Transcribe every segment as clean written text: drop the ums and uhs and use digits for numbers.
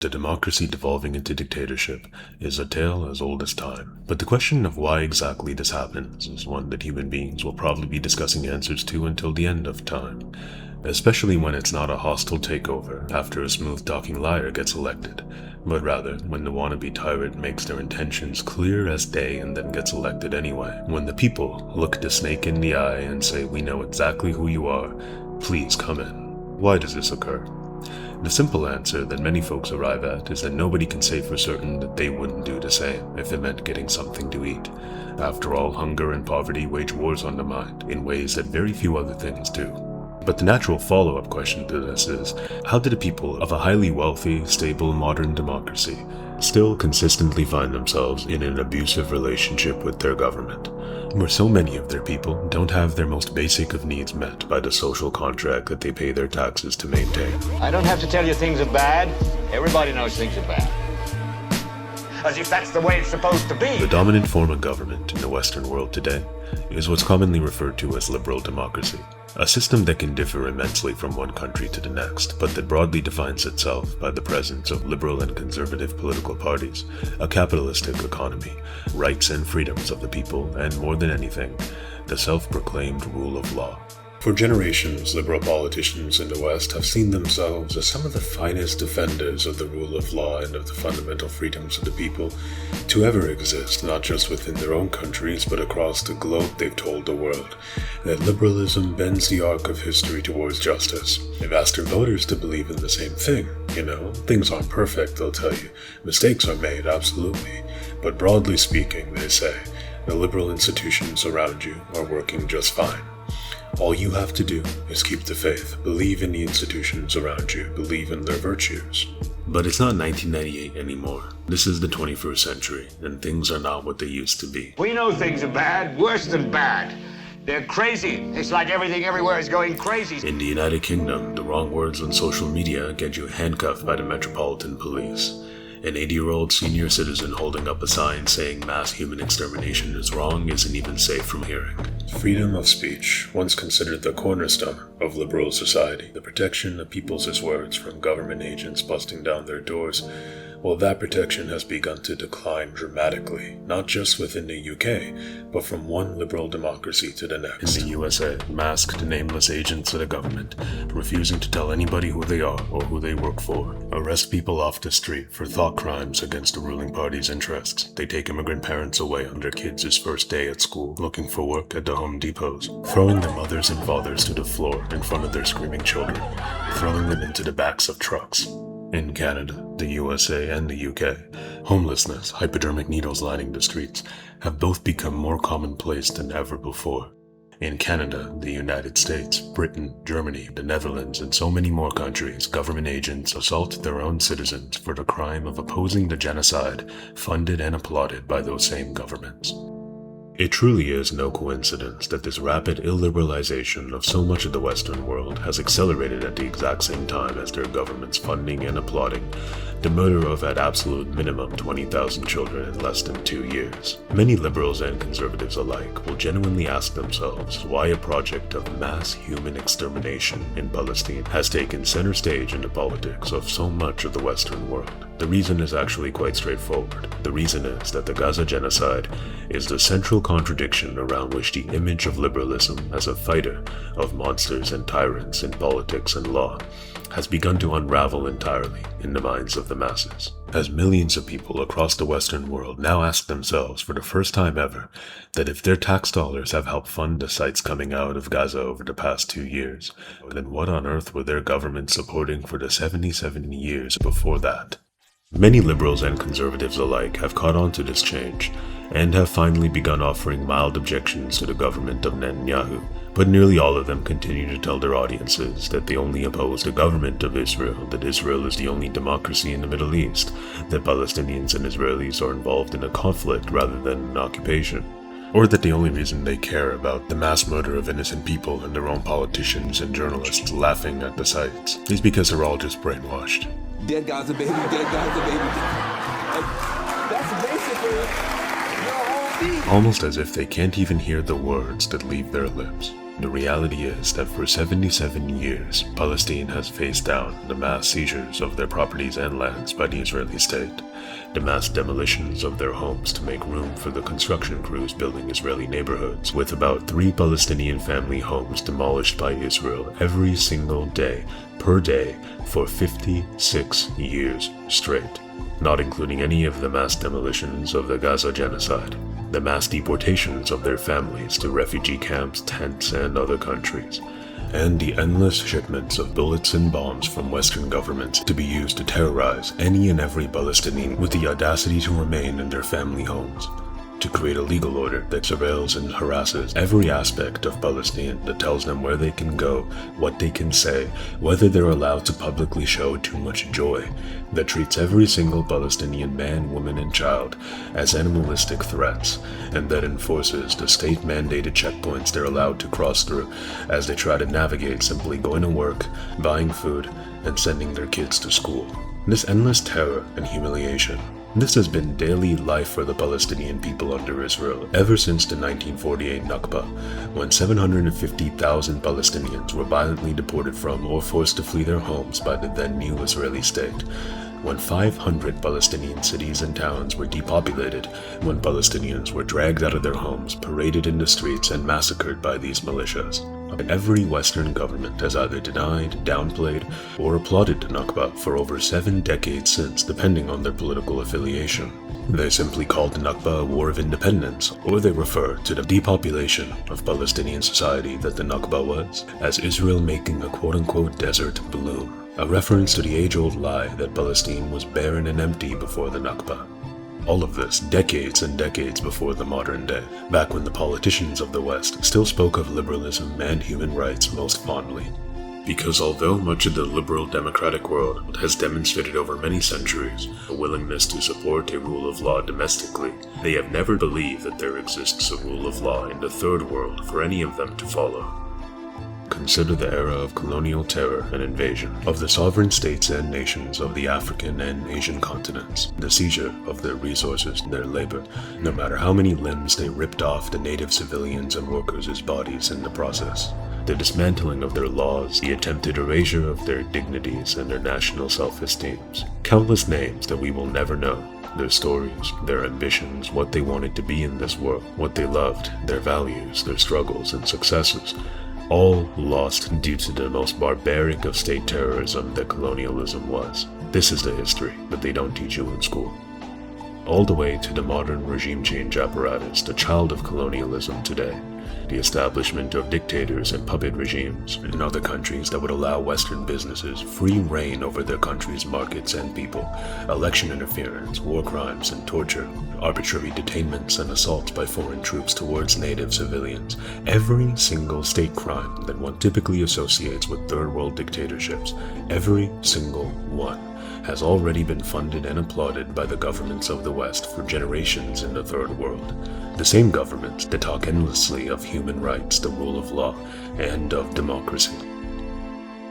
The democracy devolving into dictatorship is a tale as old as time. But the question of why exactly this happens is one that human beings will probably be discussing answers to until the end of time. Especially when it's not a hostile takeover after a smooth-talking liar gets elected, but rather when the wannabe tyrant makes their intentions clear as day and then gets elected anyway. When the people look the snake in the eye and say, "We know exactly who you are, please come in." Why does this occur? The simple answer that many folks arrive at is that nobody can say for certain that they wouldn't do the same if it meant getting something to eat. After all, hunger and poverty wage wars on the mind in ways that very few other things do. But the natural follow-up question to this is, how do the people of a highly wealthy, stable, modern democracy still consistently find themselves in an abusive relationship with their government, where so many of their people don't have their most basic of needs met by the social contract that they pay their taxes to maintain? I don't have to tell you things are bad. Everybody knows things are bad. As if that's the way it's supposed to be. The dominant form of government in the Western world today is what's commonly referred to as liberal democracy, a system that can differ immensely from one country to the next, but that broadly defines itself by the presence of liberal and conservative political parties, a capitalistic economy, rights and freedoms of the people, and more than anything, the self-proclaimed rule of law. For generations, liberal politicians in the West have seen themselves as some of the finest defenders of the rule of law and of the fundamental freedoms of the people to ever exist, not just within their own countries, but across the globe. They've told the world that liberalism bends the arc of history towards justice. They've asked their voters to believe in the same thing. Things aren't perfect, they'll tell you. Mistakes are made, absolutely. But broadly speaking, they say, the liberal institutions around you are working just fine. All you have to do is keep the faith, believe in the institutions around you, believe in their virtues. But it's not 1998 anymore. This is the 21st century, and things are not what they used to be. We know things are bad, worse than bad. They're crazy. It's like everything everywhere is going crazy. In the United Kingdom, the wrong words on social media get you handcuffed by the Metropolitan Police. An 80-year-old senior citizen holding up a sign saying mass human extermination is wrong isn't even safe from hearing. Freedom of speech, once considered the cornerstone of liberal society, the protection of people's words from government agents busting down their doors, well, that protection has begun to decline dramatically, not just within the UK, but from one liberal democracy to the next. In the USA, masked nameless agents of the government, refusing to tell anybody who they are or who they work for, arrest people off the street for thought crimes against the ruling party's interests. They take immigrant parents away on their kids' first day at school, looking for work at the Home Depots, throwing their mothers and fathers to the floor in front of their screaming children, throwing them into the backs of trucks. In Canada, the USA, and the UK, homelessness, hypodermic needles lining the streets, have both become more commonplace than ever before. In Canada, the United States, Britain, Germany, the Netherlands, and so many more countries, government agents assault their own citizens for the crime of opposing the genocide funded and applauded by those same governments. It truly is no coincidence that this rapid illiberalization of so much of the Western world has accelerated at the exact same time as their governments funding and applauding the murder of at absolute minimum 20,000 children in less than 2 years. Many liberals and conservatives alike will genuinely ask themselves why a project of mass human extermination in Palestine has taken center stage in the politics of so much of the Western world. The reason is actually quite straightforward. The reason is that the Gaza genocide is the central contradiction around which the image of liberalism as a fighter of monsters and tyrants in politics and law has begun to unravel entirely in the minds of the masses. As millions of people across the Western world now ask themselves for the first time ever that if their tax dollars have helped fund the sites coming out of Gaza over the past 2 years, then what on earth were their governments supporting for the 77 years before that? Many liberals and conservatives alike have caught on to this change and have finally begun offering mild objections to the government of Netanyahu, but nearly all of them continue to tell their audiences that they only oppose the government of Israel, that Israel is the only democracy in the Middle East, that Palestinians and Israelis are involved in a conflict rather than an occupation, or that the only reason they care about the mass murder of innocent people and their own politicians and journalists laughing at the sites is because they're all just brainwashed. Dead Gaza baby, dead Gaza baby. That's basically your whole thing. Almost as if they can't even hear the words that leave their lips. The reality is that for 77 years, Palestine has faced down the mass seizures of their properties and lands by the Israeli state, the mass demolitions of their homes to make room for the construction crews building Israeli neighborhoods, with about 3 Palestinian family homes demolished by Israel every single day, per day, for 56 years straight, not including any of the mass demolitions of the Gaza genocide, the mass deportations of their families to refugee camps, tents, and other countries, and the endless shipments of bullets and bombs from Western governments to be used to terrorize any and every Palestinian with the audacity to remain in their family homes, to create a legal order that surveils and harasses every aspect of Palestine, that tells them where they can go, what they can say, whether they're allowed to publicly show too much joy, that treats every single Palestinian man, woman, and child as animalistic threats, and that enforces the state-mandated checkpoints they're allowed to cross through as they try to navigate simply going to work, buying food, and sending their kids to school. This endless terror and humiliation, this has been daily life for the Palestinian people under Israel ever since the 1948 Nakba, when 750,000 Palestinians were violently deported from or forced to flee their homes by the then new Israeli state, when 500 Palestinian cities and towns were depopulated, when Palestinians were dragged out of their homes, paraded in the streets, and massacred by these militias. And every Western government has either denied, downplayed, or applauded the Nakba for over 7 decades since, depending on their political affiliation. They simply called the Nakba a war of independence, or they refer to the depopulation of Palestinian society that the Nakba was as Israel making a quote-unquote desert bloom, a reference to the age-old lie that Palestine was barren and empty before the Nakba. All of this decades and decades before the modern day, back when the politicians of the West still spoke of liberalism and human rights most fondly. Because although much of the liberal democratic world has demonstrated over many centuries a willingness to support a rule of law domestically, they have never believed that there exists a rule of law in the third world for any of them to follow. Consider the era of colonial terror and invasion of the sovereign states and nations of the African and Asian continents, the seizure of their resources, their labor, no matter how many limbs they ripped off the native civilians and workers' bodies in the process, the dismantling of their laws, the attempted erasure of their dignities and their national self-esteems, countless names that we will never know, their stories, their ambitions, what they wanted to be in this world, what they loved, their values, their struggles and successes, all lost due to the most barbaric of state terrorism that colonialism was. This is the history that they don't teach you in school. All the way to the modern regime change apparatus, the child of colonialism today, the establishment of dictators and puppet regimes in other countries that would allow Western businesses free reign over their country's markets and people, election interference, war crimes and torture, arbitrary detainments and assaults by foreign troops towards native civilians, every single state crime that one typically associates with third world dictatorships, every single one, has already been funded and applauded by the governments of the West for generations in the third world. The same governments that talk endlessly of human rights, the rule of law, and of democracy.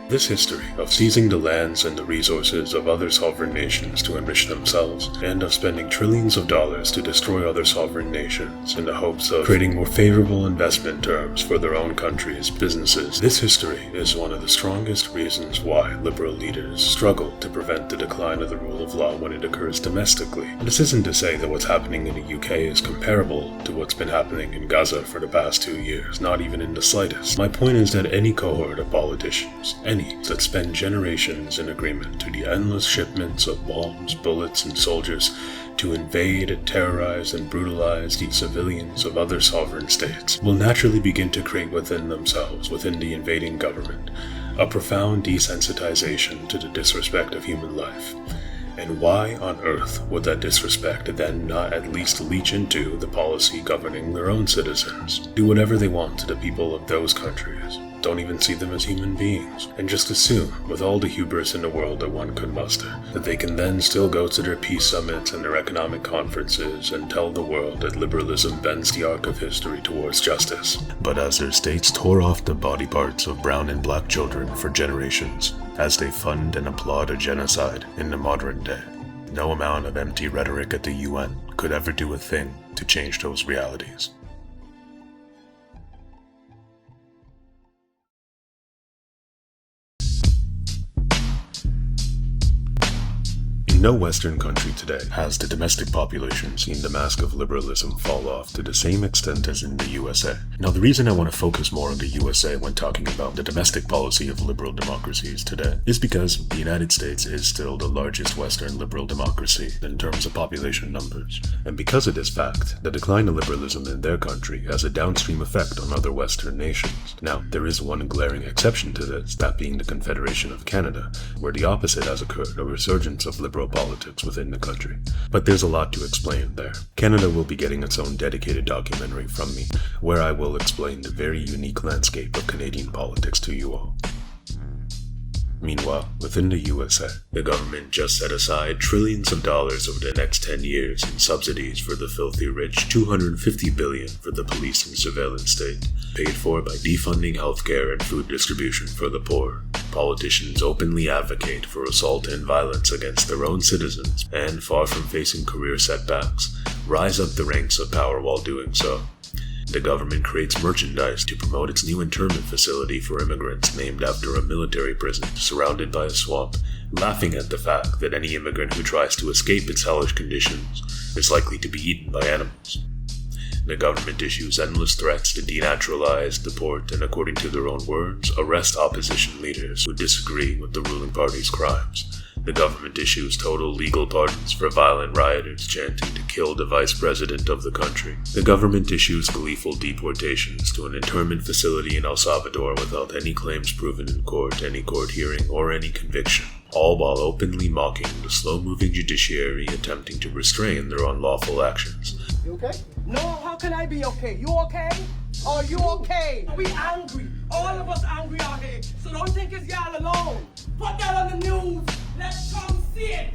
This history of seizing the lands and the resources of other sovereign nations to enrich themselves, and of spending trillions of dollars to destroy other sovereign nations in the hopes of creating more favorable investment terms for their own country's businesses, this history is one of the strongest reasons why liberal leaders struggle to prevent the decline of the rule of law when it occurs domestically. And this isn't to say that what's happening in the UK is comparable to what's been happening in Gaza for the past 2 years, not even in the slightest. My point is that any cohort of politicians, that spend generations in agreement to the endless shipments of bombs, bullets, and soldiers to invade, terrorize, and brutalize the civilians of other sovereign states, will naturally begin to create within themselves, within the invading government, a profound desensitization to the disrespect of human life. And why on earth would that disrespect then not at least leach into the policy governing their own citizens? Do whatever they want to the people of those countries. Don't even see them as human beings, and just assume, with all the hubris in the world that one could muster, that they can then still go to their peace summits and their economic conferences and tell the world that liberalism bends the arc of history towards justice. But as their states tore off the body parts of brown and black children for generations, as they fund and applaud a genocide in the modern day, no amount of empty rhetoric at the UN could ever do a thing to change those realities. No Western country today has the domestic population seen the mask of liberalism fall off to the same extent as in the USA. Now, the reason I want to focus more on the USA when talking about the domestic policy of liberal democracies today is because the United States is still the largest Western liberal democracy in terms of population numbers. And because of this fact, the decline of liberalism in their country has a downstream effect on other Western nations. Now, there is one glaring exception to this, that being the Confederation of Canada, where the opposite has occurred, a resurgence of liberal politics within the country. But there's a lot to explain there. Canada will be getting its own dedicated documentary from me, where I will explain the very unique landscape of Canadian politics to you all. Meanwhile, within the USA, the government just set aside trillions of dollars over the next 10 years in subsidies for the filthy rich, $250 billion for the police and surveillance state, paid for by defunding healthcare and food distribution for the poor. Politicians openly advocate for assault and violence against their own citizens, and far from facing career setbacks, rise up the ranks of power while doing so. The government creates merchandise to promote its new internment facility for immigrants named after a military prison surrounded by a swamp, laughing at the fact that any immigrant who tries to escape its hellish conditions is likely to be eaten by animals. The government issues endless threats to denaturalize, deport, and according to their own words, arrest opposition leaders who disagree with the ruling party's crimes. The government issues total legal pardons for violent rioters chanting to kill the vice president of the country. The government issues gleeful deportations to an internment facility in El Salvador without any claims proven in court, any court hearing, or any conviction, all while openly mocking the slow-moving judiciary attempting to restrain their unlawful actions. You okay? No, how can I be okay? You okay? Are you okay? We angry. All of us angry out here. So don't think it's y'all alone. Put that on the news. Let's come see it.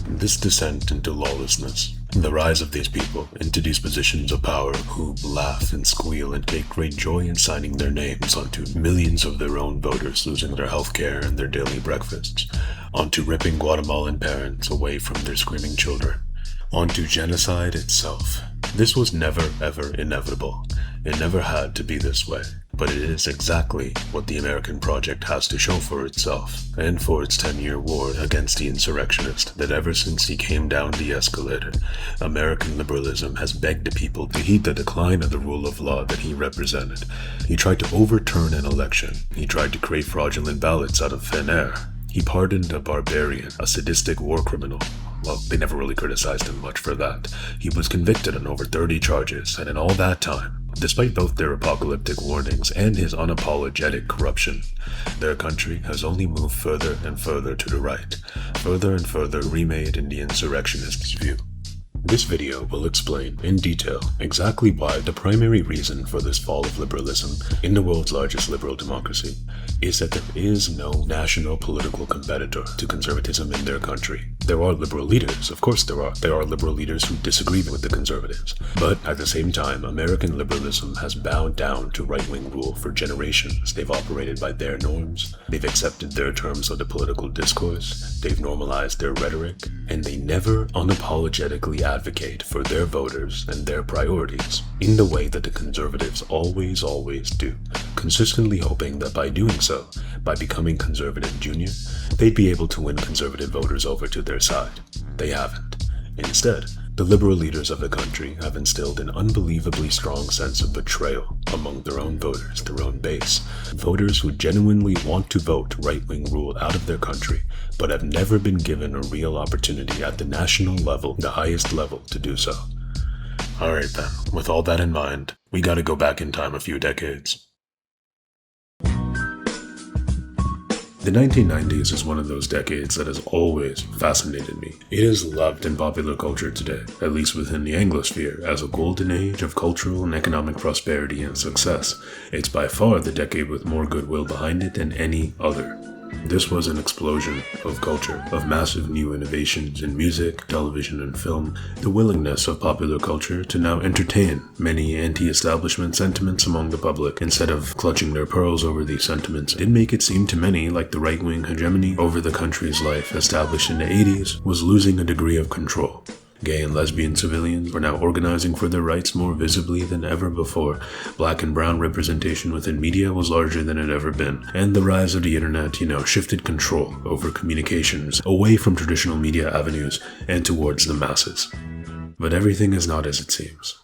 This descent into lawlessness, the rise of these people into these positions of power who laugh and squeal and take great joy in signing their names onto millions of their own voters losing their health care and their daily breakfasts, onto ripping Guatemalan parents away from their screaming children, onto genocide itself. This was never ever inevitable. It never had to be this way, but it is exactly what the American project has to show for itself, and for its 10-year war against the insurrectionist, that ever since he came down the escalator, American liberalism has begged the people to heed the decline of the rule of law that he represented. He tried to overturn an election. He tried to create fraudulent ballots out of thin air. He pardoned a barbarian, a sadistic war criminal. Well, they never really criticized him much for that. He was convicted on over 30 charges, and in all that time, despite both their apocalyptic warnings and his unapologetic corruption, their country has only moved further and further to the right, further and further remade in the insurrectionist's view. This video will explain in detail exactly why the primary reason for this fall of liberalism in the world's largest liberal democracy is that there is no national political competitor to conservatism in their country. There are liberal leaders, of course there are. There are liberal leaders who disagree with the conservatives. But at the same time, American liberalism has bowed down to right-wing rule for generations. They've operated by their norms, they've accepted their terms of the political discourse, they've normalized their rhetoric, and they never unapologetically advocate for their voters and their priorities in the way that the conservatives always do, consistently hoping that by doing so, by becoming conservative junior, they'd be able to win conservative voters over to their side. They haven't. Instead, the liberal leaders of the country have instilled an unbelievably strong sense of betrayal among their own voters, their own base, voters who genuinely want to vote right-wing rule out of their country, but have never been given a real opportunity at the national level, the highest level, to do so. Alright then, with all that in mind, we gotta go back in time a few decades. The 1990s is one of those decades that has always fascinated me. It is loved in popular culture today, at least within the Anglosphere, as a golden age of cultural and economic prosperity and success. It's by far the decade with more goodwill behind it than any other. This was an explosion of culture, of massive new innovations in music, television, and film, the willingness of popular culture to now entertain many anti-establishment sentiments among the public, instead of clutching their pearls over these sentiments, did make it seem to many like the right-wing hegemony over the country's life established in the 80s was losing a degree of control. Gay and lesbian civilians were now organizing for their rights more visibly than ever before. Black and brown representation within media was larger than it had ever been. And the rise of the internet, shifted control over communications away from traditional media avenues and towards the masses. But everything is not as it seems.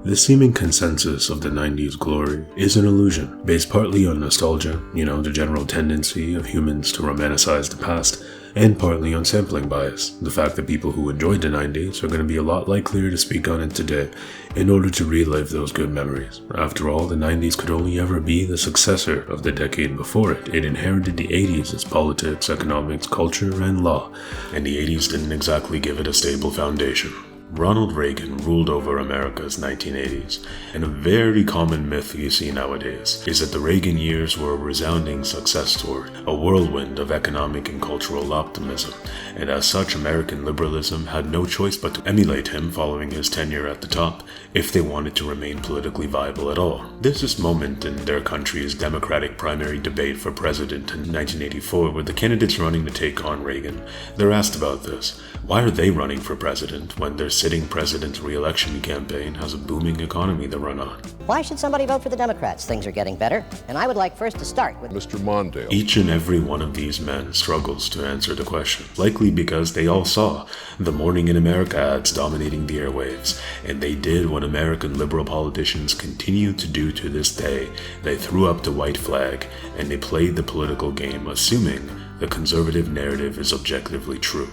The seeming consensus of the 90s glory is an illusion, based partly on nostalgia, the general tendency of humans to romanticize the past, and partly on sampling bias, the fact that people who enjoyed the 90s are going to be a lot likelier to speak on it today in order to relive those good memories. After all, the 90s could only ever be the successor of the decade before it. It inherited the 80s as politics, economics, culture, and law, and the 80s didn't exactly give it a stable foundation. Ronald Reagan ruled over America's 1980s, and a very common myth you see nowadays is that the Reagan years were a resounding success story, a whirlwind of economic and cultural optimism, and as such American liberalism had no choice but to emulate him following his tenure at the top if they wanted to remain politically viable at all. There's this moment in their country's Democratic primary debate for president in 1984 where the candidates running to take on Reagan, they're asked about this. Why are they running for president when their sitting president's re-election campaign has a booming economy to run on? Why should somebody vote for the Democrats? Things are getting better. And I would like first to start with Mr. Mondale. Each and every one of these men struggles to answer the question, likely because they all saw the Morning in America ads dominating the airwaves, and they did what American liberal politicians continue to do to this day. They threw up the white flag, and they played the political game, assuming the conservative narrative is objectively true.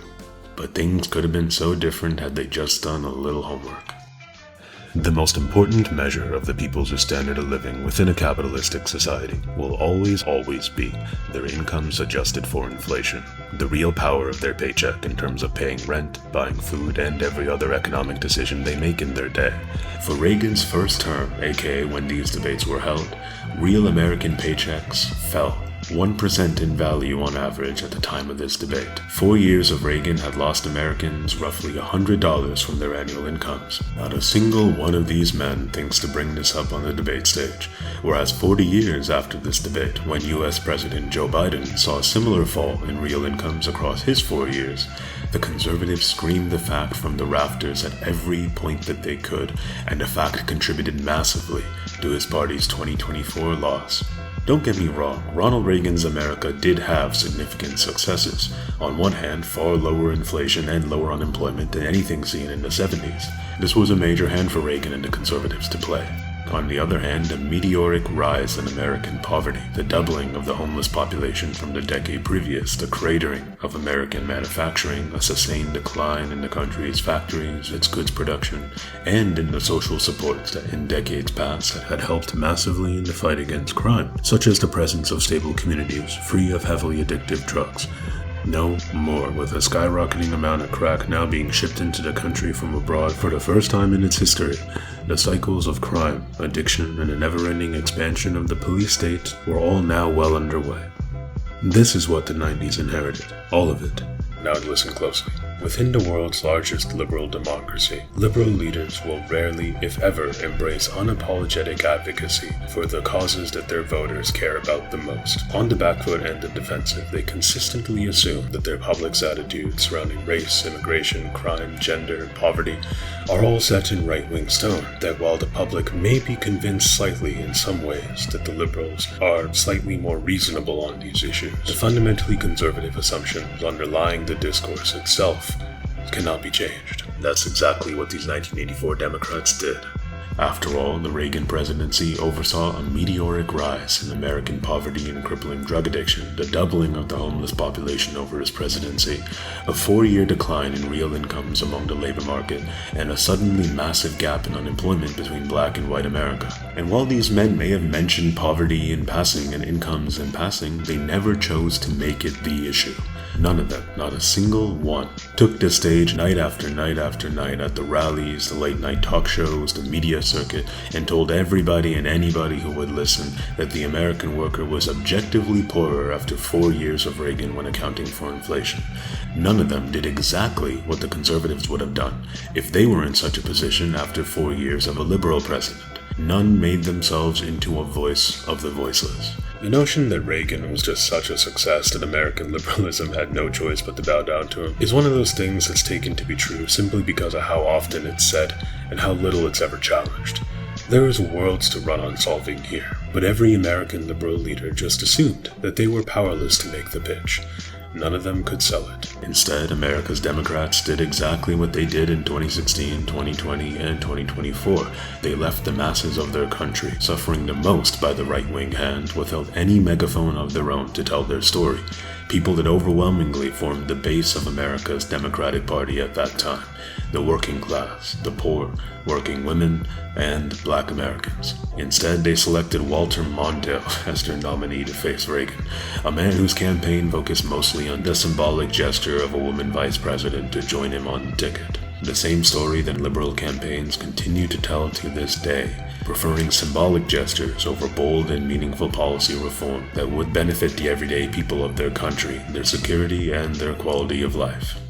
But things could have been so different had they just done a little homework. The most important measure of the people's standard of living within a capitalistic society will always be their incomes adjusted for inflation, the real power of their paycheck in terms of paying rent, buying food, and every other economic decision they make in their day. For Reagan's first term, aka when these debates were held, real American paychecks fell 1% in value on average at the time of this debate. 4 years of Reagan had lost Americans roughly $100 from their annual incomes. Not a single one of these men thinks to bring this up on the debate stage. Whereas 40 years after this debate, when US President Joe Biden saw a similar fall in real incomes across his 4 years, the conservatives screamed the fact from the rafters at every point that they could, and the fact contributed massively to his party's 2024 loss. Don't get me wrong, Ronald Reagan's America did have significant successes. On one hand, far lower inflation and lower unemployment than anything seen in the 70s. This was a major hand for Reagan and the conservatives to play. On the other hand, a meteoric rise in American poverty, the doubling of the homeless population from the decade previous, the cratering of American manufacturing, a sustained decline in the country's factories, its goods production, and in the social supports that in decades past had helped massively in the fight against crime, such as the presence of stable communities free of heavily addictive drugs. No more, with a skyrocketing amount of crack now being shipped into the country from abroad for the first time in its history. The cycles of crime, addiction, and a never-ending expansion of the police state were all now well underway. This is what the 90s inherited, all of it. Now listen closely. Within the world's largest liberal democracy, liberal leaders will rarely, if ever, embrace unapologetic advocacy for the causes that their voters care about the most. On the back foot and the defensive, they consistently assume that their public's attitudes surrounding race, immigration, crime, gender, and poverty are all set in right-wing stone, that while the public may be convinced slightly in some ways that the liberals are slightly more reasonable on these issues, the fundamentally conservative assumptions underlying the discourse itself cannot be changed. That's exactly what these 1984 Democrats did. After all, the Reagan presidency oversaw a meteoric rise in American poverty and crippling drug addiction, the doubling of the homeless population over his presidency, a 4-year decline in real incomes among the labor market, and a suddenly massive gap in unemployment between black and white America. And while these men may have mentioned poverty in passing and incomes in passing, they never chose to make it the issue. None of them, not a single one, took the stage night after night after night at the rallies, the late-night talk shows, the media circuit, and told everybody and anybody who would listen that the American worker was objectively poorer after 4 years of Reagan when accounting for inflation. None of them did exactly what the conservatives would have done if they were in such a position after 4 years of a liberal president. None made themselves into a voice of the voiceless. The notion that Reagan was just such a success that American liberalism had no choice but to bow down to him is one of those things that's taken to be true simply because of how often it's said and how little it's ever challenged. There is worlds to run on solving here, but every American liberal leader just assumed that they were powerless to make the pitch. None of them could sell it. Instead, America's Democrats did exactly what they did in 2016, 2020, and 2024. They left the masses of their country suffering the most by the right-wing hand without any megaphone of their own to tell their story. People that overwhelmingly formed the base of America's Democratic Party at that time. The working class, the poor, working women, and black Americans. Instead, they selected Walter Mondale as their nominee to face Reagan, a man whose campaign focused mostly on the symbolic gesture of a woman vice president to join him on the ticket. The same story that liberal campaigns continue to tell to this day, preferring symbolic gestures over bold and meaningful policy reform that would benefit the everyday people of their country, their security, and their quality of life.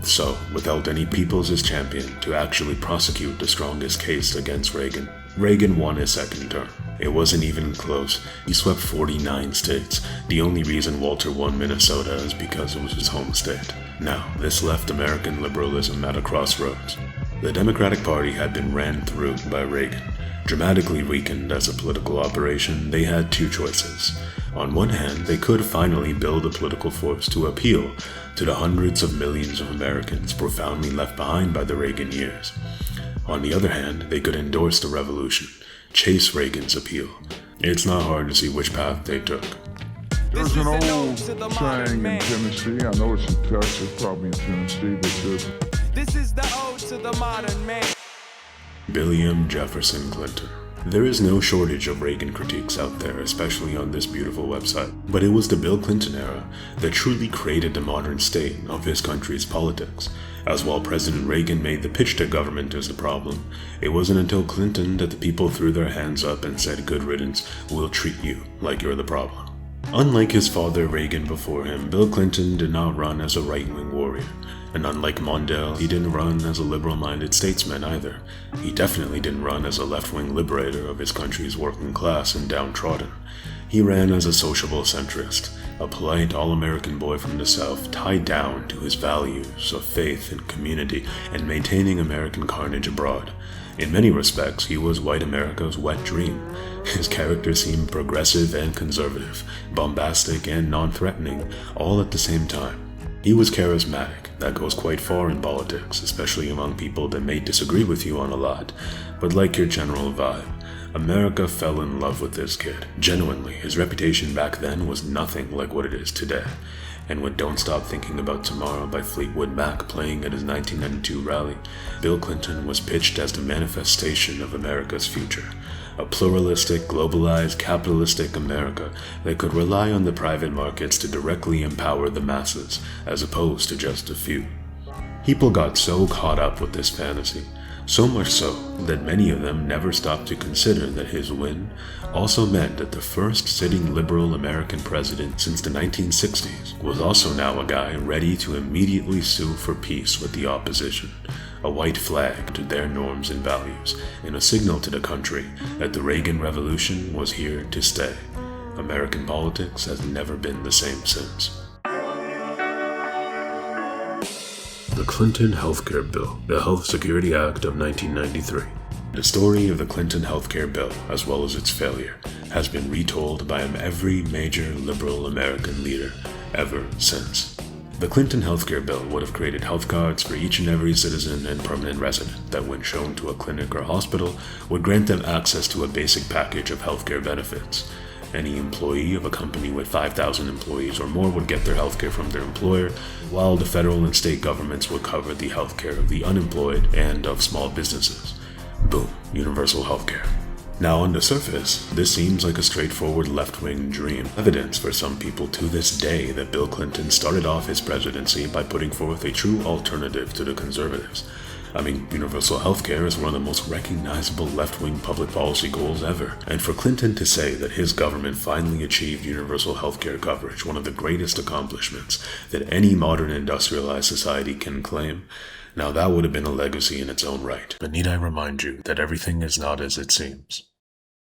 So, without any peoples as champion to actually prosecute the strongest case against Reagan, Reagan won his second term. It wasn't even close. He swept 49 states. The only reason Walter won Minnesota is because it was his home state. Now, this left American liberalism at a crossroads. The Democratic Party had been ran through by Reagan. Dramatically weakened as a political operation, they had two choices. On one hand, they could finally build a political force to appeal to the hundreds of millions of Americans profoundly left behind by the Reagan years. On the other hand, they could endorse the revolution, chase Reagan's appeal. It's not hard to see which path they took. There's an old saying in Tennessee, I know it's in Texas, probably in Tennessee, that says, "This is the ode to the modern man." William Jefferson Clinton. There is no shortage of Reagan critiques out there, especially on this beautiful website. But it was the Bill Clinton era that truly created the modern state of his country's politics. As while President Reagan made the pitch to government as the problem, it wasn't until Clinton that the people threw their hands up and said, "Good riddance, we'll treat you like you're the problem." Unlike his father Reagan before him, Bill Clinton did not run as a right-wing warrior. And unlike Mondale, he didn't run as a liberal-minded statesman either. He definitely didn't run as a left-wing liberator of his country's working class and downtrodden. He ran as a sociable centrist, a polite all-American boy from the South tied down to his values of faith and community and maintaining American carnage abroad. In many respects, he was white America's wet dream. His character seemed progressive and conservative, bombastic and non-threatening, all at the same time. He was charismatic. That goes quite far in politics, especially among people that may disagree with you on a lot. But like your general vibe, America fell in love with this kid. Genuinely, his reputation back then was nothing like what it is today. And with Don't Stop Thinking About Tomorrow by Fleetwood Mac playing at his 1992 rally, Bill Clinton was pitched as the manifestation of America's future. A pluralistic, globalized, capitalistic America that could rely on the private markets to directly empower the masses, as opposed to just a few. People got so caught up with this fantasy, so much so that many of them never stopped to consider that his win also meant that the first sitting liberal American president since the 1960s was also now a guy ready to immediately sue for peace with the opposition, a white flag to their norms and values, and a signal to the country that the Reagan Revolution was here to stay. American politics has never been the same since. The Clinton Healthcare Bill, the Health Security Act of 1993. The story of the Clinton Healthcare Bill, as well as its failure, has been retold by every major liberal American leader ever since. The Clinton Healthcare Bill would have created health cards for each and every citizen and permanent resident that, when shown to a clinic or hospital, would grant them access to a basic package of healthcare benefits. Any employee of a company with 5,000 employees or more would get their healthcare from their employer, while the federal and state governments would cover the healthcare of the unemployed and of small businesses. Boom, universal healthcare. Now, on the surface, this seems like a straightforward left-wing dream. Evidence for some people to this day that Bill Clinton started off his presidency by putting forth a true alternative to the conservatives. I mean, universal healthcare is one of the most recognizable left-wing public policy goals ever. And for Clinton to say that his government finally achieved universal healthcare coverage, one of the greatest accomplishments that any modern industrialized society can claim, Now that would have been a legacy in its own right, but need I remind you that everything is not as it seems.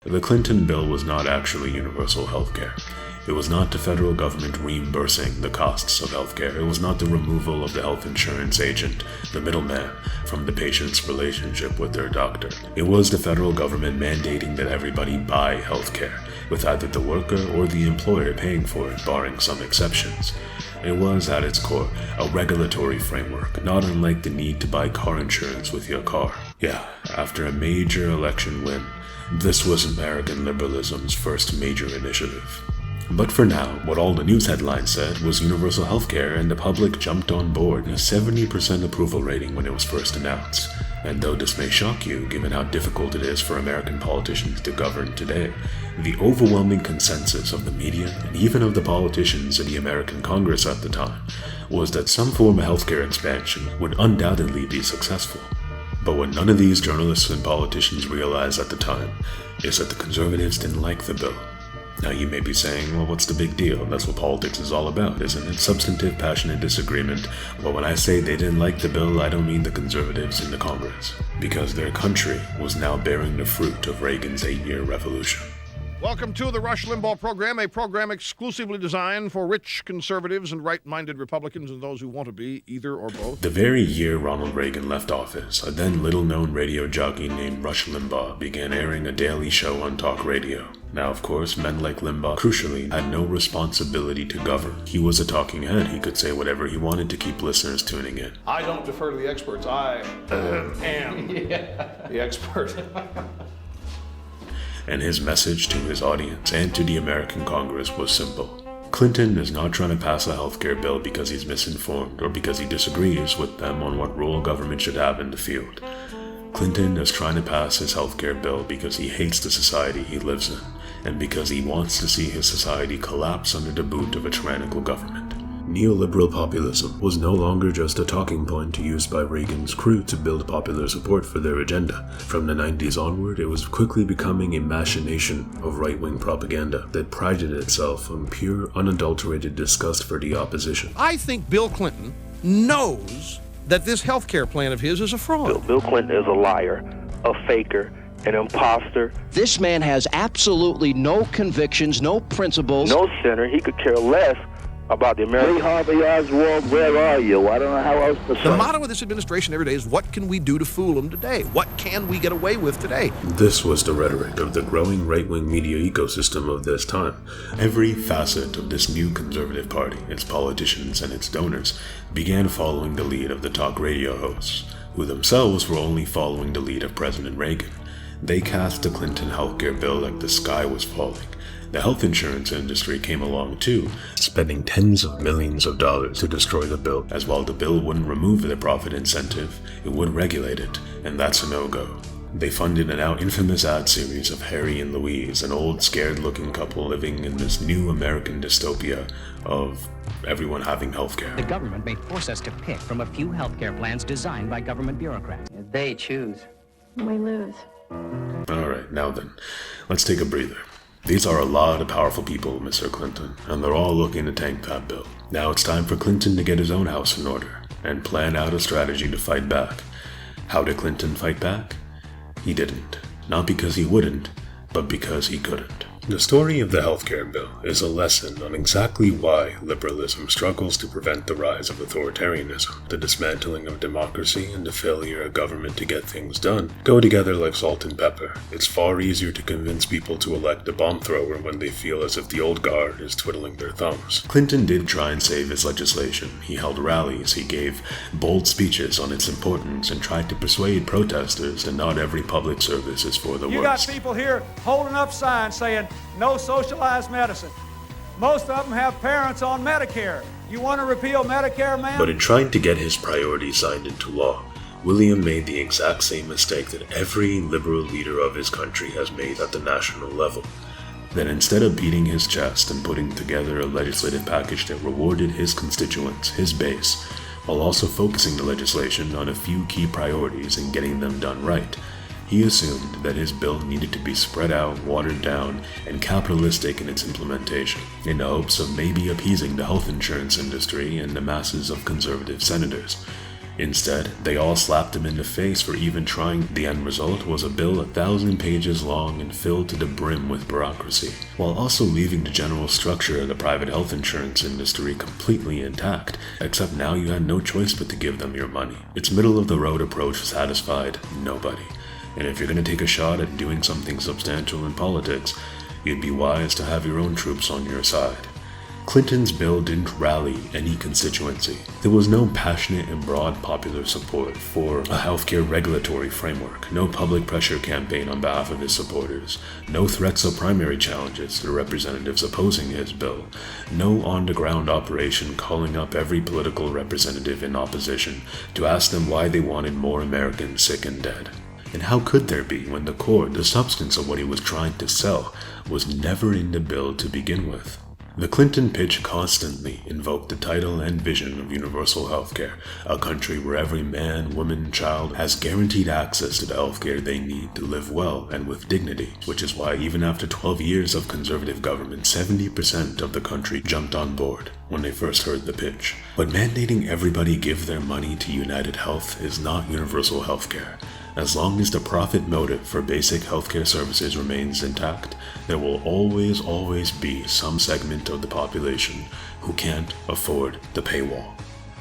The Clinton bill was not actually universal healthcare. It was not the federal government reimbursing the costs of healthcare. It was not the removal of the health insurance agent, the middleman, from the patient's relationship with their doctor. It was the federal government mandating that everybody buy healthcare, with either the worker or the employer paying for it, barring some exceptions. It was, at its core, a regulatory framework, not unlike the need to buy car insurance with your car. Yeah, after a major election win, this was American liberalism's first major initiative. But for now, what all the news headlines said was universal healthcare, and the public jumped on board, a 70% approval rating when it was first announced. And though this may shock you, given how difficult it is for American politicians to govern today, the overwhelming consensus of the media, and even of the politicians in the American Congress at the time, was that some form of healthcare expansion would undoubtedly be successful. But what none of these journalists and politicians realized at the time is that the conservatives didn't like the bill. Now you may be saying, well, what's the big deal? That's what politics is all about, isn't it? Substantive, passionate disagreement. But when I say they didn't like the bill, I don't mean the conservatives in the Congress. Because their country was now bearing the fruit of Reagan's 8-year revolution. Welcome to the Rush Limbaugh program, a program exclusively designed for rich conservatives and right-minded Republicans and those who want to be either or both. The very year Ronald Reagan left office, a then little-known radio jockey named Rush Limbaugh began airing a daily show on talk radio. Now, of course, men like Limbaugh, crucially, had no responsibility to govern. He was a talking head. He could say whatever he wanted to keep listeners tuning in. I don't defer to the experts. I am the expert. And his message to his audience and to the American Congress was simple. Clinton is not trying to pass a healthcare bill because he's misinformed or because he disagrees with them on what role government should have in the field. Clinton is trying to pass his healthcare bill because he hates the society he lives in, and because he wants to see his society collapse under the boot of a tyrannical government. Neoliberal populism was no longer just a talking point used by Reagan's crew to build popular support for their agenda. From the 90s onward, it was quickly becoming a machination of right-wing propaganda that prided itself on pure, unadulterated disgust for the opposition. I think Bill Clinton knows that this healthcare plan of his is a fraud. Bill Clinton is a liar, a faker, an imposter. This man has absolutely no convictions, no principles. No sinner. He could care less about the American Harvey Oswald, where are you? I don't know how else to say. The motto of this administration every day is, what can we do to fool them today? What can we get away with today? This was the rhetoric of the growing right-wing media ecosystem of this time. Every facet of this new conservative party, its politicians and its donors, began following the lead of the talk radio hosts, who themselves were only following the lead of President Reagan. They cast the Clinton healthcare bill like the sky was falling. The health insurance industry came along too, spending tens of millions of dollars to destroy the bill, as while the bill wouldn't remove the profit incentive, it would regulate it, and that's a no-go. They funded a now infamous ad series of Harry and Louise, an old scared-looking couple living in this new American dystopia of everyone having healthcare. The government may force us to pick from a few healthcare plans designed by government bureaucrats. If they choose, we lose. Alright, now then, let's take a breather. These are a lot of powerful people, Mr. Clinton, and they're all looking to tank that bill. Now it's time for Clinton to get his own house in order and plan out a strategy to fight back. How did Clinton fight back? He didn't. Not because he wouldn't, but because he couldn't. The story of the healthcare bill is a lesson on exactly why liberalism struggles to prevent the rise of authoritarianism. The dismantling of democracy and the failure of government to get things done go together like salt and pepper. It's far easier to convince people to elect a bomb thrower when they feel as if the old guard is twiddling their thumbs. Clinton did try and save his legislation. He held rallies, he gave bold speeches on its importance, and tried to persuade protesters that not every public service is for the worst. You got people here holding up signs saying, no socialized medicine. Most of them have parents on Medicare. You want to repeal Medicare, man? But in trying to get his priorities signed into law, William made the exact same mistake that every liberal leader of his country has made at the national level. That instead of beating his chest and putting together a legislative package that rewarded his constituents, his base, while also focusing the legislation on a few key priorities and getting them done right, he assumed that his bill needed to be spread out, watered down, and capitalistic in its implementation, in the hopes of maybe appeasing the health insurance industry and the masses of conservative senators. Instead, they all slapped him in the face for even trying. The end result was a bill 1,000 pages long and filled to the brim with bureaucracy, while also leaving the general structure of the private health insurance industry completely intact, except now you had no choice but to give them your money. Its middle-of-the-road approach satisfied nobody, and if you're going to take a shot at doing something substantial in politics, you'd be wise to have your own troops on your side. Clinton's bill didn't rally any constituency. There was no passionate and broad popular support for a healthcare regulatory framework, no public pressure campaign on behalf of his supporters, no threats or primary challenges to the representatives opposing his bill, no on-the-ground operation calling up every political representative in opposition to ask them why they wanted more Americans sick and dead. And how could there be when the core, the substance of what he was trying to sell, was never in the bill to begin with? The Clinton pitch constantly invoked the title and vision of universal healthcare, a country where every man, woman, child has guaranteed access to the healthcare they need to live well and with dignity, which is why even after 12 years of conservative government, 70% of the country jumped on board when they first heard the pitch. But mandating everybody give their money to United Health is not universal healthcare. As long as the profit motive for basic healthcare services remains intact, there will always be some segment of the population who can't afford the paywall.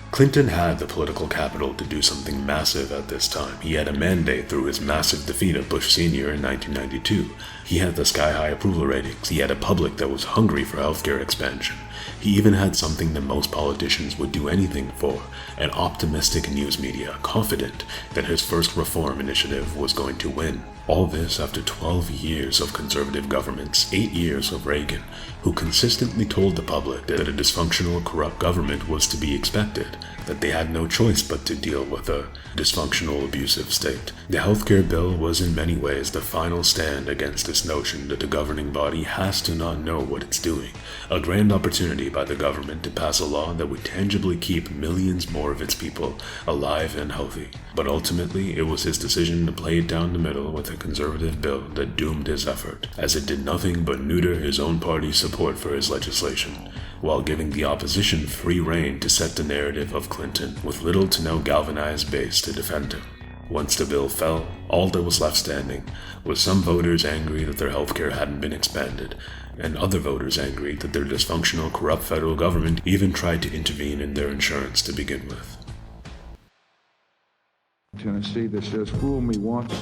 Clinton had the political capital to do something massive at this time. He had a mandate through his massive defeat of Bush Sr. in 1992. He had the sky-high approval ratings. He had a public that was hungry for healthcare expansion. He even had something that most politicians would do anything for, an optimistic news media, confident that his first reform initiative was going to win. All this after 12 years of conservative governments, 8 years of Reagan, who consistently told the public that a dysfunctional, corrupt government was to be expected, that they had no choice but to deal with a dysfunctional, abusive state. The healthcare bill was in many ways the final stand against this notion that the governing body has to not know what it's doing, a grand opportunity by the government to pass a law that would tangibly keep millions more of its people alive and healthy. But ultimately, it was his decision to play it down the middle with a conservative bill that doomed his effort, as it did nothing but neuter his own party's support for his legislation, while giving the opposition free rein to set the narrative of Clinton, with little to no galvanized base to defend him. Once the bill fell, all that was left standing was some voters angry that their healthcare hadn't been expanded, and other voters angry that their dysfunctional, corrupt federal government even tried to intervene in their insurance to begin with. Tennessee that says, fool me once,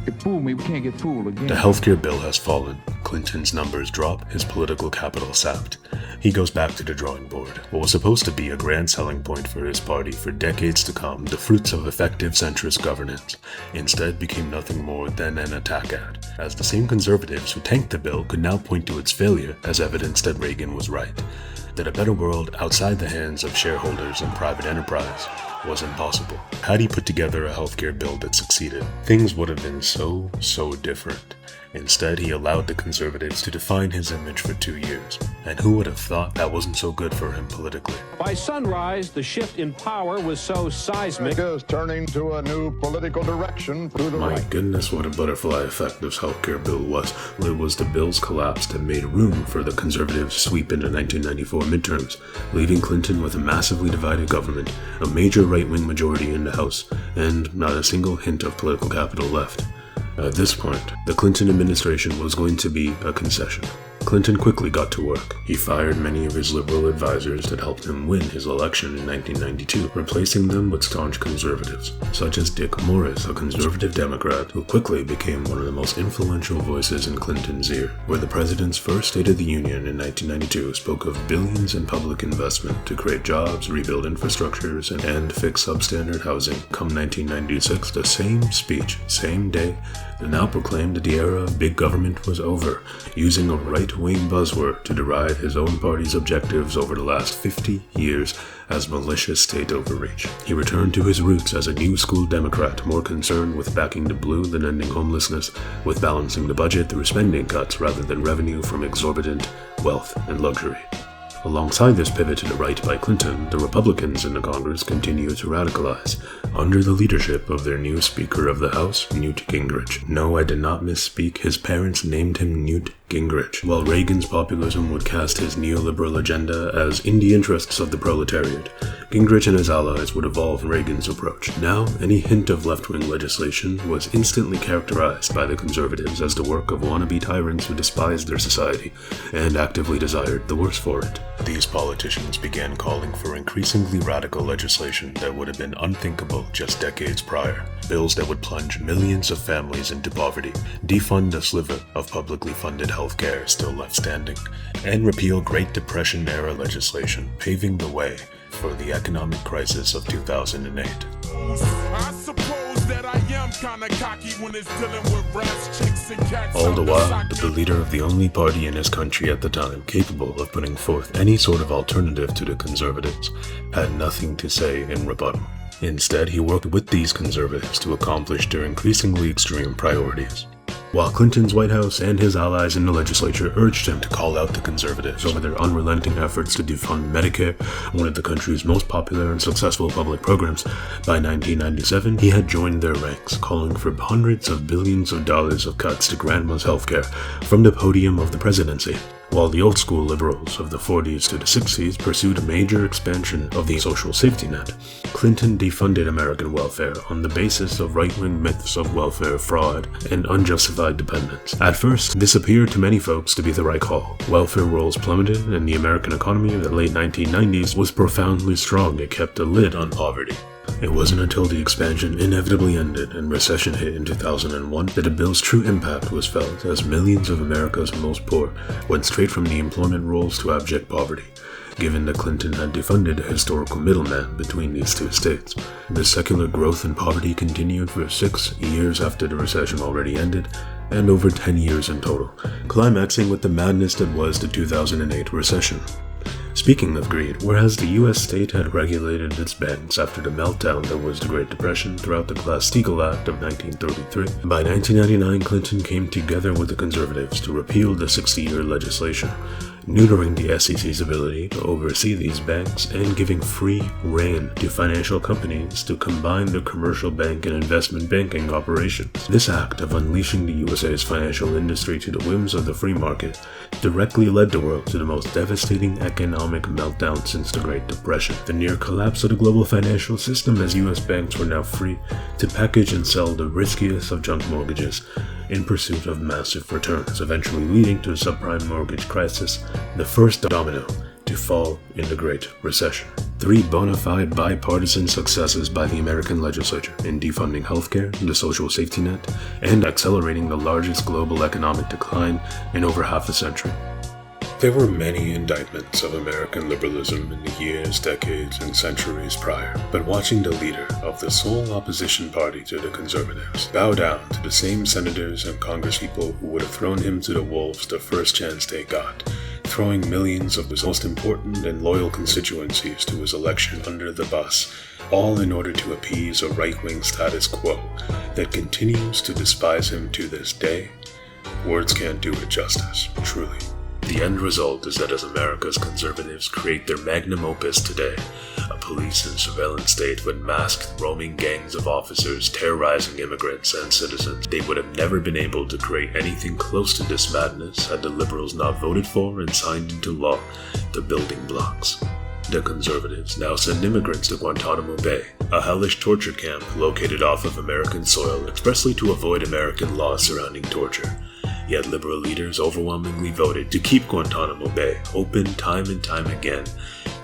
it fooled me, we can't get fooled again. The healthcare bill has fallen. Clinton's numbers drop, his political capital sapped. He goes back to the drawing board. What was supposed to be a grand selling point for his party for decades to come, the fruits of effective centrist governance, instead became nothing more than an attack ad, as the same conservatives who tanked the bill could now point to its failure as evidence that Reagan was right, that a better world outside the hands of shareholders and private enterprise was impossible. Had he put together a healthcare bill that succeeded, things would have been so different. Instead, he allowed the conservatives to define his image for 2 years, and who would have thought that wasn't so good for him politically? By sunrise, the shift in power was so seismic. America is turning to a new political direction to the My right. goodness, what a butterfly effect this healthcare bill was. It was the bill's collapse that made room for the conservatives' sweep into 1994 midterms, leaving Clinton with a massively divided government, a major right-wing majority in the House, and not a single hint of political capital left. At this point, the Clinton administration was going to be a concession. Clinton quickly got to work. He fired many of his liberal advisors that helped him win his election in 1992, replacing them with staunch conservatives, such as Dick Morris, a conservative Democrat who quickly became one of the most influential voices in Clinton's ear. Where the president's first State of the Union in 1992 spoke of billions in public investment to create jobs, rebuild infrastructures, and fix substandard housing, come 1996, the same speech, same day, and now proclaimed that the era of big government was over, using a right-wing buzzword to deride his own party's objectives over the last 50 years as malicious state overreach. He returned to his roots as a new school Democrat, more concerned with backing the blue than ending homelessness, with balancing the budget through spending cuts rather than revenue from exorbitant wealth and luxury. Alongside this pivot to the right by Clinton, the Republicans in the Congress continued to radicalize, under the leadership of their new Speaker of the House, Newt Gingrich. No, I did not misspeak, his parents named him Newt Gingrich, while Reagan's populism would cast his neoliberal agenda as in the interests of the proletariat. Gingrich and his allies would evolve Reagan's approach. Now, any hint of left-wing legislation was instantly characterized by the conservatives as the work of wannabe tyrants who despised their society and actively desired the worse for it. These politicians began calling for increasingly radical legislation that would have been unthinkable just decades prior. Bills that would plunge millions of families into poverty, defund a sliver of publicly funded healthcare still left standing, and repeal Great Depression-era legislation, paving the way for the economic crisis of 2008. I suppose that I am kinda cocky when it's dealing with rats, chicks, and cats. All the while, the leader of the only party in his country at the time capable of putting forth any sort of alternative to the conservatives had nothing to say in rebuttal. Instead, he worked with these conservatives to accomplish their increasingly extreme priorities. While Clinton's White House and his allies in the legislature urged him to call out the conservatives over their unrelenting efforts to defund Medicare, one of the country's most popular and successful public programs, by 1997 he had joined their ranks, calling for hundreds of billions of dollars of cuts to grandma's healthcare from the podium of the presidency. While the old-school liberals of the 40s to the 60s pursued a major expansion of the social safety net, Clinton defunded American welfare on the basis of right-wing myths of welfare fraud and unjustified dependence. At first, this appeared to many folks to be the right call. Welfare rolls plummeted, and the American economy of the late 1990s was profoundly strong. It kept a lid on poverty. It wasn't until the expansion inevitably ended and recession hit in 2001 that the bill's true impact was felt, as millions of America's most poor went straight from the employment rolls to abject poverty. Given that Clinton had defunded a historical middleman between these two states, the secular growth in poverty continued for 6 years after the recession already ended, and over 10 years in total, climaxing with the madness that was the 2008 recession. Speaking of greed, whereas the US state had regulated its banks after the meltdown that was the Great Depression throughout the Glass-Steagall Act of 1933, by 1999 Clinton came together with the conservatives to repeal the 60-year legislation, neutering the SEC's ability to oversee these banks and giving free rein to financial companies to combine their commercial bank and investment banking operations. This act of unleashing the USA's financial industry to the whims of the free market directly led the world to the most devastating economic meltdown since the Great Depression, the near collapse of the global financial system, as US banks were now free to package and sell the riskiest of junk mortgages in pursuit of massive returns, eventually leading to the subprime mortgage crisis, the first domino to fall in the Great Recession. 3 bona fide bipartisan successes by the American legislature in defunding healthcare, the social safety net, and accelerating the largest global economic decline in over half a century. There were many indictments of American liberalism in the years, decades, and centuries prior, but watching the leader of the sole opposition party to the conservatives bow down to the same senators and congresspeople who would have thrown him to the wolves the first chance they got, throwing millions of his most important and loyal constituencies to his election under the bus, all in order to appease a right-wing status quo that continues to despise him to this day, words can't do it justice, truly. The end result is that as America's conservatives create their magnum opus today, a police and surveillance state with masked, roaming gangs of officers terrorizing immigrants and citizens, they would have never been able to create anything close to this madness had the liberals not voted for and signed into law the building blocks. The conservatives now send immigrants to Guantanamo Bay, a hellish torture camp located off of American soil expressly to avoid American laws surrounding torture. Yet liberal leaders overwhelmingly voted to keep Guantanamo Bay open time and time again,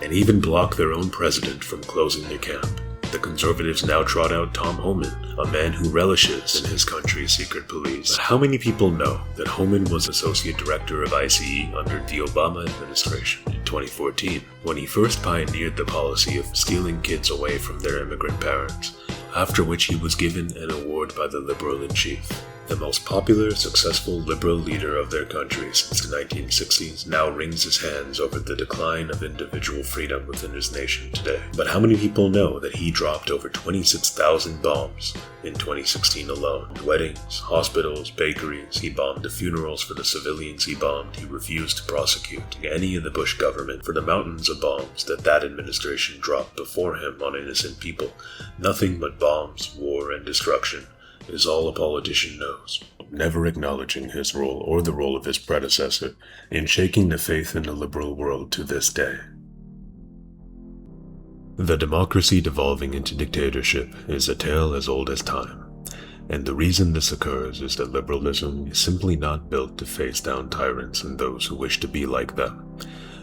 and even block their own president from closing the camp. The conservatives now trot out Tom Homan, a man who relishes in his country's secret police. But how many people know that Homan was associate director of ICE under the Obama administration in 2014, when he first pioneered the policy of stealing kids away from their immigrant parents, after which he was given an award by the liberal-in-chief. The most popular, successful liberal leader of their country since the 1960s now wrings his hands over the decline of individual freedom within his nation today. But how many people know that he dropped over 26,000 bombs in 2016 alone? Weddings, hospitals, bakeries, he bombed the funerals for the civilians he bombed. He refused to prosecute any of the Bush government for the mountains of bombs that administration dropped before him on innocent people. Nothing but bombs, war, and destruction is all a politician knows, never acknowledging his role or the role of his predecessor in shaking the faith in the liberal world to this day. The democracy devolving into dictatorship is a tale as old as time, and the reason this occurs is that liberalism is simply not built to face down tyrants and those who wish to be like them.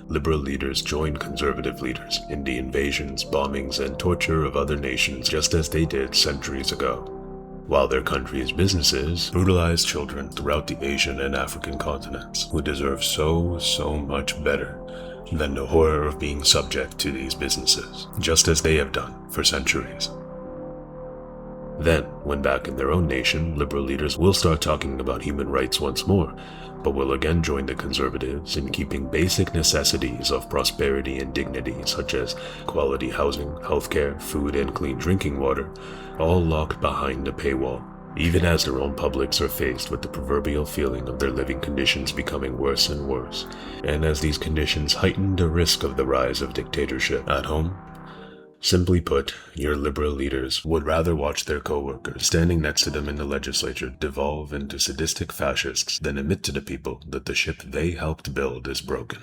Liberal leaders joined conservative leaders in the invasions, bombings, and torture of other nations just as they did centuries ago, while their country's businesses brutalized children throughout the Asian and African continents who deserve so much better than the horror of being subject to these businesses, just as they have done for centuries. Then, when back in their own nation, liberal leaders will start talking about human rights once more, but will again join the conservatives in keeping basic necessities of prosperity and dignity such as quality housing, healthcare, food, and clean drinking water, all locked behind a paywall, even as their own publics are faced with the proverbial feeling of their living conditions becoming worse and worse, and as these conditions heighten the risk of the rise of dictatorship at home. Simply put, your liberal leaders would rather watch their co-workers standing next to them in the legislature devolve into sadistic fascists than admit to the people that the ship they helped build is broken.